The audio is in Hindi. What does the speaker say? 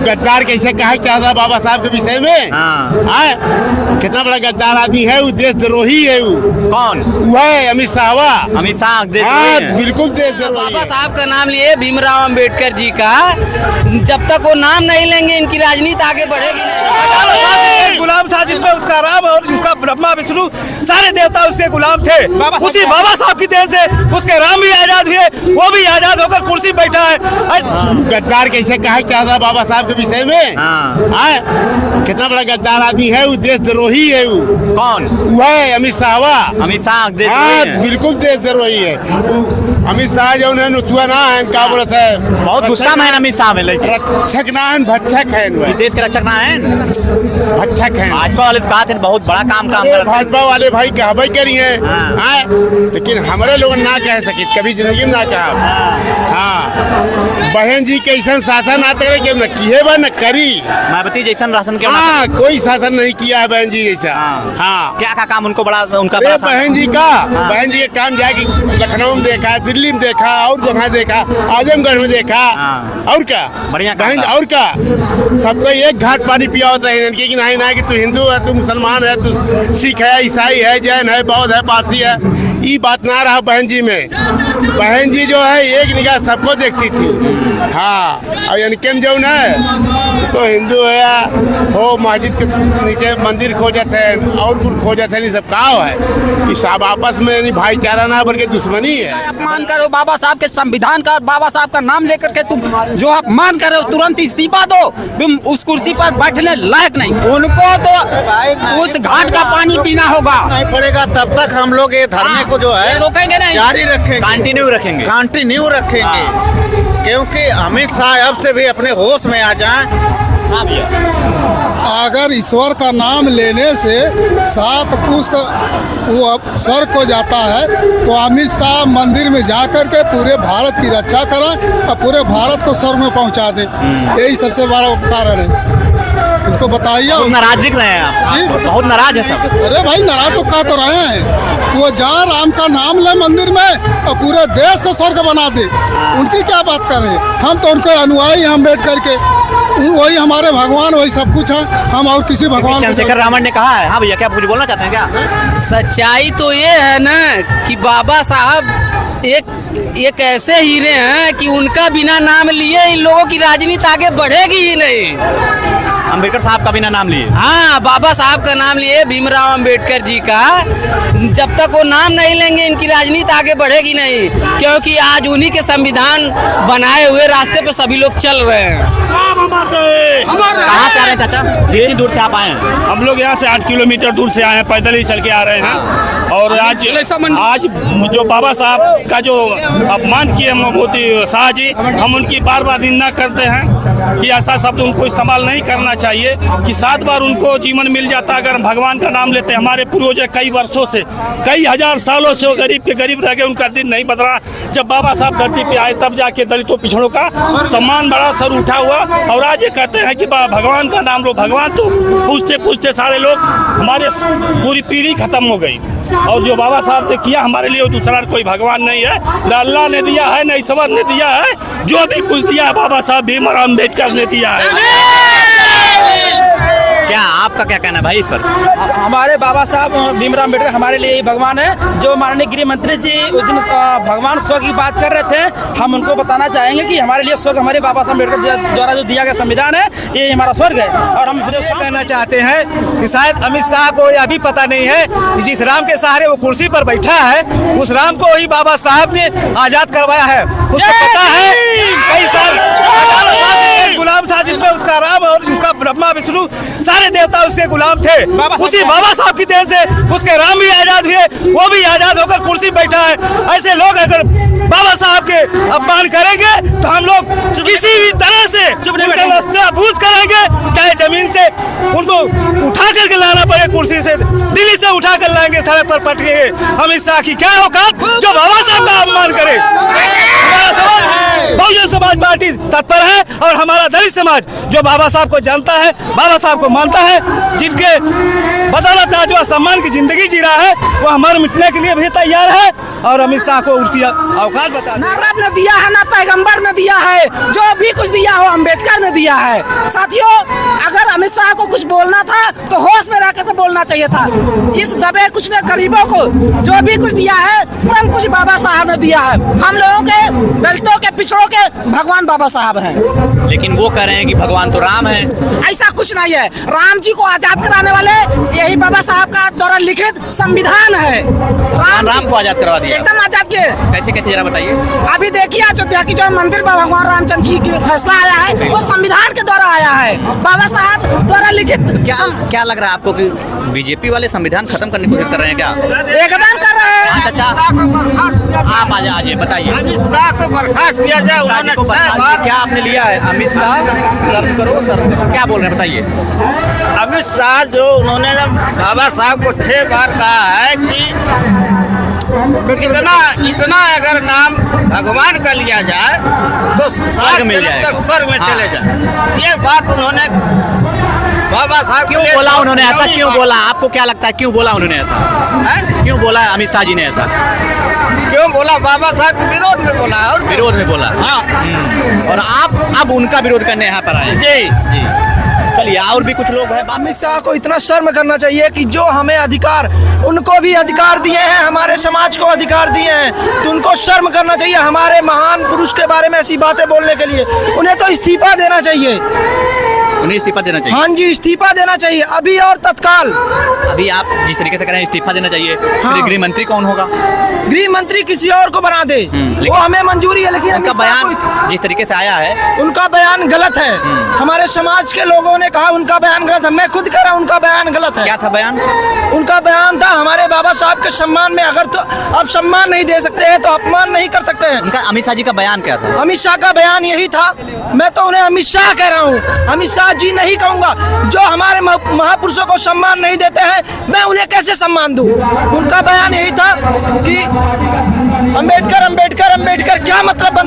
गद्दार कैसे कहा क्या था बाबा साहब के विषय में? हाँ, कितना बड़ा गद्दार आदमी है वो, देशद्रोही है वो। कौन? वो है अमित शाह। अमित शाह बिल्कुल देशद्रोही। बाबा साहब का नाम लिए भीमराव अंबेडकर जी का, जब तक वो नाम नहीं लेंगे इनकी राजनीति आगे बढ़ेगी नहीं। गुलाम था जिसमें उसका राम और जिसका ब्रह्मा विष्णु सारे देवता उसके गुलाम थे। उसी बाबा साहब की देन से उसके राम भी आजाद हुए, वो भी आजाद होकर कुर्सी बैठा है। गद्दार कैसे कहा क्या था बाबा साहब के विषय में? हाँ, कितना बड़ा गद्दार आदमी है वो, देशद्रोही है वो। कौन? वो है अमित शाह। अमित शाह बिल्कुल देशद्रोही है अमित शाह। जो नुचुआ ना है, क्या बोलते हैं, बहुत गुस्सा में अमित शाह में, लेकिन रक्षक ना है, भक्षक है। देश के रक्षक ना है, भक्षक है। भाजपा वाले तो कहते हैं बहुत बड़ा काम कर भाजपा वाले भाई कहबे करी है, लेकिन हमारे लोग ना कह सके, कभी जिंदगी में ना कहा। हाँ, बहन जी कैसन शासन ना करे कि न किए बा न करी। मायावती जैसन राशन के कोई शासन नहीं किया है बहन जी जैसा। हाँ, क्या काम उनको बड़ा उनका बहन जी का बहन जी के काम जाएगी, लखनऊ में देखा, दिल्ली में देखा, और जगह देखा, आजमगढ़ में देखा, और क्या बढ़िया बहन, और क्या सबको एक घाट पानी पिया होता है इनके, कि नहीं ना कि तू हिंदू है, तू मुसलमान है, तू सिख है, ईसाई है, जैन है, बौद्ध है, पारसी है। ये बात ना रहा बहन जी में। बहन जी जो है एक निगाह सबको देखती थी। हाँ, और इनके में जो है तो हिंदू है हो, मस्जिद के नीचे मंदिर खोजत है और कुछ खोजत है, नहीं सब काव है। ये सब आपस में भाईचारा ना बल्कि दुश्मनी है। अपमान करो बाबा साहब के संविधान का, बाबा साहब का नाम लेकर के तुम जो अपमान कर रहे हो, तुरंत इस्तीफा दो। तुम उस कुर्सी पर बैठने लायक नहीं। उनको तो उस घाट का पानी पीना होगा। नहीं पड़ेगा तब तक हम लोग ये धरने को जो है रोकेंगे नहीं, जारी रखेंगे, कंटिन्यू रखेंगे, क्योंकि अमित शाह अब से भी अपने होश में आ जाएं। अगर ईश्वर का नाम लेने से 7 पुष्ट वो अब स्वर्ग को जाता है, तो अमित शाह मंदिर में जाकर के पूरे भारत की रक्षा करें और पूरे भारत को स्वर्ग में पहुंचा दें। यही सबसे बड़ा कारण है। इनको बताइए। नाराज दिख रहे हैं आप जी, बहुत नाराज है सब। अरे भाई, नाराज तो कह तो रहे हैं, वो जहाँ राम का नाम ले मंदिर में और पूरे देश को स्वर्ग बना दे, उनकी क्या बात कर रहे हैं? हम तो उनके अनुयायी, हम बैठ करके, वही हमारे भगवान, वही सब कुछ है, हम और किसी भगवान। चंद्रशेखर रावण ने कहा है। हाँ भैया, क्या कुछ बोलना चाहते हैं क्या? सच्चाई तो ये है ना कि बाबा साहब एक ऐसे हीरे हैं कि उनका बिना नाम लिए इन लोगों की राजनीति आगे बढ़ेगी ही नहीं। अंबेडकर साहब का बिना नाम लिए? हाँ, बाबा साहब का नाम लिए भीमराव अंबेडकर जी का, जब तक वो नाम नहीं लेंगे इनकी राजनीति आगे बढ़ेगी नहीं, क्योंकि आज उन्हीं के संविधान बनाए हुए रास्ते पे सभी लोग चल रहे हैं। कहाँ से आ रहे हैं चाचा? कितनी दूर से आप आए हैं? हम लोग यहाँ से 8 किलोमीटर दूर से आए हैं, पैदल ही चल के आ रहे हैं। और आज जो बाबा साहब का जो अपमान किए मोदी शाह जी, हम उनकी बार बार निंदा करते हैं कि ऐसा शब्द उनको इस्तेमाल नहीं करना चाहिए कि 7 बार उनको जीवन मिल जाता अगर भगवान का नाम लेते। हमारे पूर्वज कई वर्षों से, कई हजार सालों से वो गरीब के गरीब रह गए, उनका दिन नहीं बदला। जब बाबा साहब धरती पे आए तब जाके दलितों पिछड़ों का सम्मान बड़ा, सर उठा हुआ। और आज ये कहते हैं कि भगवान का नाम लो। भगवान तो पूछते पूछते सारे लोग, हमारे पूरी पीढ़ी खत्म हो गई। और जो बाबा साहब ने किया हमारे लिए, वो दूसरा कोई भगवान नहीं है, न अल्लाह ने दिया है, न ईश्वर ने दिया है। जो भी कुछ दिया बाबा साहब भीमराव अम्बेडकर ने दिया है। क्या आपका क्या कहना है भाई इस पर? हमारे बाबा साहब भीमराव अम्बेडकर हमारे लिए भगवान है। जो माननीय गृह मंत्री जी उस दिन भगवान स्वर्ग की बात कर रहे थे, हम उनको बताना चाहेंगे कि हमारे लिए स्वर्ग हमारे बाबा साहब अम्बेडकर द्वारा जो दिया गया संविधान है, ये हमारा स्वर्ग है। और हम फिर कहना चाहते हैं कि शायद अमित शाह को यह भी पता नहीं है कि जिस राम के सहारे वो कुर्सी पर बैठा है, उस राम को ही बाबा साहब ने आजाद करवाया है। उसको पता है कई साल गुलाम था जिसमें उसका राम और उसका ब्रह्मा विष्णु सारे देवता उसके गुलाम थे। उसी बाबा साहब की देन से उसके राम भी आजाद हुए, वो भी आजाद होकर कुर्सी बैठा है। ऐसे लोग अगर बाबा साहब के अपमान करेंगे तो हम लोग किसी भी तरह से बूझ करेंगे, चाहे जमीन से उनको उठा करके लाना पड़े, कुर्सी से दिल्ली से उठा कर लाएंगे, सड़क पर पटकेंगे। अमित शाह की क्या औकात जो बाबा साहब का अपमान करे। बहुजन समाज पार्टी तत्पर है और हमारा दलित समाज जो बाबा साहब को जानता है, बाबा साहब को मानता है, जिनके बदौलत आज वो सम्मान की जिंदगी जी रहा है, वो हमारे मिटने के लिए भी तैयार है। और अमित शाह को उसकी औकात बता ना रब ने दिया है ना पैगंबर ने दिया है, जो भी कुछ दिया हो अम्बेडकर ने दिया है। साथियों, अगर अमित शाह को कुछ बोलना था तो होश में रहकर बोलना चाहिए था। इस दबे कुछ ने गरीबों को जो भी कुछ दिया है परम कुछ बाबा साहब ने दिया है। हम लोगों के दलितों के पिछड़ों के भगवान बाबा साहब हैं। लेकिन वो कह रहे हैं कि भगवान तो राम है। ऐसा कुछ नहीं है। राम जी को आजाद कराने वाले यही बाबा साहब का द्वारा लिखित संविधान है। राम को आजाद करवा दिया, एकदम आजाद किए। कैसे कैसे जरा बताइए। अभी देखिए अयोध्या की जो मंदिर पर भगवान रामचंद्र जी की फैसला आया है वो संविधान के द्वारा आया है, बाबा साहब द्वारा लिखित। क्या लग रहा है आपको कि बीजेपी वाले संविधान खत्म करने की कोशिश कर रहे हैं क्या? एकदम कर रहे हैं। अच्छा, आप आज बताइए। अमित शाह को बर्खास्त किया जाए। उन्होंने क्या आपने लिया है? अमित शाह सर्व करो सर, क्या बोल रहे हैं बताइए। अमित शाह जो उन्होंने बाबा साहब को 6 बार कहा है कि इतना अगर नाम भगवान का लिया जाए तो स्वर्ग मिल जाएगा, तक स्वर्ग में चले जाए। ये बात उन्होंने बाबा साहब क्यों बोला उन्होंने ऐसा? क्यों बोला? आपको क्या लगता है क्यों बोला उन्होंने ऐसा? है क्यों बोला अमित शाह जी ने ऐसा? क्यों बोला? बाबा साहब के विरोध में बोला। और विरोध में बोला। हाँ। और आप अब उनका विरोध करने यहाँ पर आए। जी। चलिए, और भी कुछ लोग हैं। अमित शाह को इतना शर्म करना चाहिए कि जो हमें अधिकार, उनको भी अधिकार दिए हैं, हमारे समाज को अधिकार दिए हैं, तो उनको शर्म करना चाहिए हमारे महान पुरुष के बारे में ऐसी बातें बोलने के लिए। उन्हें तो इस्तीफा देना चाहिए। उन्हें इस्तीफा देना चाहिए। हाँ जी, इस्तीफा देना चाहिए अभी और तत्काल। अभी आप जिस तरीके से कह रहे हैं इस्तीफा देना चाहिए, फिर गृह मंत्री कौन होगा? गृह मंत्री किसी और को बना दे, वो हमें मंजूरी है। लेकिन उनका बयान जिस तरीके से आया है, उनका बयान गलत है। हमारे समाज के लोगों ने कहा उनका बयान गलत है। मैं खुद कह रहा हूँ उनका बयान गलत है। क्या था बयान? उनका बयान था हमारे बाबा साहब के सम्मान में अगर तो आप सम्मान नहीं दे सकते हैं तो अपमान नहीं कर सकते हैं। उनका अमित शाह जी का बयान क्या था? अमित शाह का बयान यही था। मैं तो उन्हें अमित शाह कह रहा हूँ, अमित शाह जी नहीं कहूँगा। जो हमारे महापुरुषों को सम्मान नहीं देते हैं मैं उन्हें कैसे सम्मान दूँ? उनका बयान यही था कि अम्बेडकर अम्बेडकर अम्बेडकर क्या मतलब